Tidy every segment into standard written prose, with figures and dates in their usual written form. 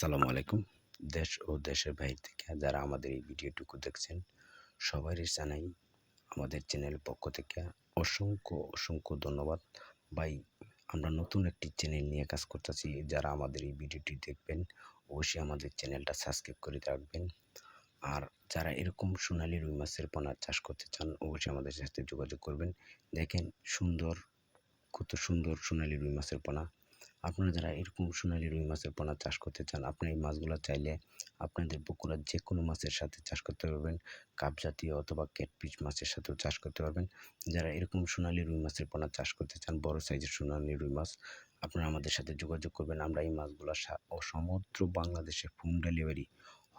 আসসালামু আলাইকুম। দেশ ও দেশের বাহির থেকে যারা আমাদের এই ভিডিওটুকু দেখছেন, সবারই জানাই আমাদের চ্যানেলের পক্ষ থেকে অসংখ্য ধন্যবাদ। ভাই, আমরা নতুন একটি চ্যানেল নিয়ে কাজ করতেছি। যারা আমাদের এই ভিডিওটি দেখবেন, অবশ্যই আমাদের চ্যানেলটা সাবস্ক্রাইব করে রাখবেন। আর যারা এরকম সোনালী রুই মাছের পোনা চাষ করতে চান, অবশ্যই আমাদের সাথে যোগাযোগ করবেন। দেখেন কত সুন্দর সোনালী রুই মাছের পোনা। আপনারা যারা এরকম সোনালী রুই মাছের পোনা চাষ করতে চান, আপনারা এই মাছগুলো চাইলে আপনাদের পুকুরের যেকোনো মাছের সাথে চাষ করতে পারবেন। কাপ জাতীয় অথবা ক্যাটফিশ মাছের সাথেও চাষ করতে পারবেন। যারা এরকম সোনালী রুই মাছের পোনা চাষ করতে চান, বড় সাইজের সোনালী রুই মাছ, আপনারা আমাদের সাথে যোগাযোগ করবেন। আমরা এই মাছগুলো সমগ্র বাংলাদেশে হোম ডেলিভারি,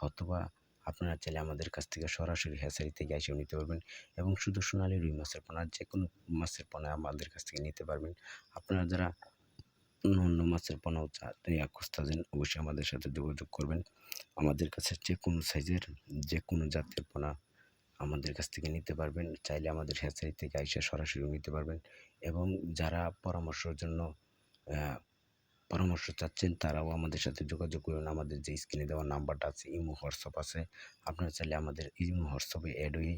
অথবা আপনারা চাইলে আমাদের কাছ থেকে সরাসরি হ্যাচারি থেকে এসেও নিতে পারবেন। এবং শুধু সোনালী রুই মাছের পোনা, যেকোনো মাছের পোনা আমাদের কাছ থেকে নিতে পারবেন। আপনারা যারা অন্য মাছের পোনাও খুঁজতেছেন, অবশ্যই আমাদের সাথে যোগাযোগ করবেন। আমাদের কাছে যেকোনো সাইজের, যেকোনো জাতের পোনা আমাদের কাছ থেকে নিতে পারবেন। চাইলে আমাদের হ্যাচারি থেকে আইসা সরাসরি নিতে পারবেন। এবং যারা পরামর্শের জন্য পরামর্শ চাচ্ছেন, তারাও আমাদের সাথে যোগাযোগ করুন। আমাদের যে স্ক্রিনে দেওয়া নাম্বারটা আছে, ইমো, হোয়াটসঅ্যাপ আছে। আপনারা চাইলে আমাদের ইমো, হোয়াটসঅ্যাপে অ্যাড হয়ে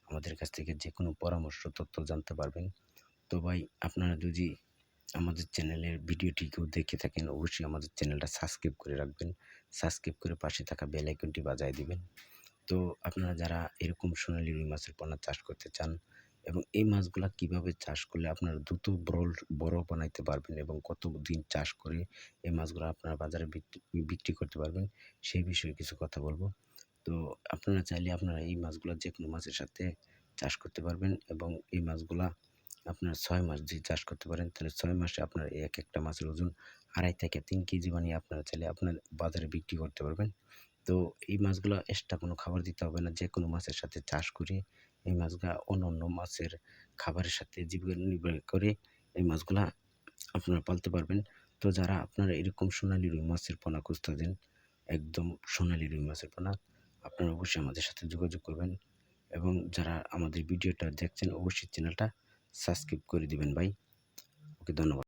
আমাদের কাছ থেকে যেকোনো পরামর্শ তথ্য জানতে পারবেন। তো ভাই, আপনারা যদি আমাদের চ্যানেলের ভিডিওটি কেউ দেখে থাকেন, অবশ্যই আমাদের চ্যানেলটা সাবস্ক্রাইব করে রাখবেন। সাবস্ক্রাইব করে পাশে থাকা বেল আইকনটি বাজায় দিবেন। তো আপনারা যারা এরকম সোনালী রুই মাছের পোনা চাষ করতে চান, এবং এই মাছগুলা কিভাবে চাষ করলে আপনারা দ্রুত বড় বানাইতে পারবেন, এবং কতদিন চাষ করে এই মাছগুলো আপনারা বাজারে বিক্রি করতে পারবেন, সেই বিষয়ে কিছু কথা বলবো। তো আপনারা চাইলে আপনারা এই মাছগুলা যেকোনো মাছের সাথে চাষ করতে পারবেন। এবং এই মাছগুলা আপনার ৬ মাস যদি চাষ করতে পারেন, তাহলে ৬ মাসে আপনার একটা মাছের ওজন ২.৫ থেকে ৩ কেজি বানিয়ে আপনারা চাইলে আপনার বাজারে বিক্রি করতে পারবেন। তো এই মাছগুলা এক্সট্রা কোনো খাবার দিতে হবে না। যেকোনো মাছের সাথে চাষ করে এই মাছগুলা অন্যান্য মাছের খাবারের সাথে জীবিকা নির্বাহ করে এই মাছগুলা আপনারা পালতে পারবেন। তো যারা আপনারা এরকম সোনালী রুই মাছের পোনা খুঁজতেছেন, একদম সোনালী রুই মাছের পোনা, আপনারা অবশ্যই আমাদের সাথে যোগাযোগ করবেন। এবং যারা আমাদের ভিডিওটা দেখছেন, অবশ্যই চ্যানেলটা সাবস্ক্রাইব করে দিবেন ভাই। ওকে, ধন্যবাদ।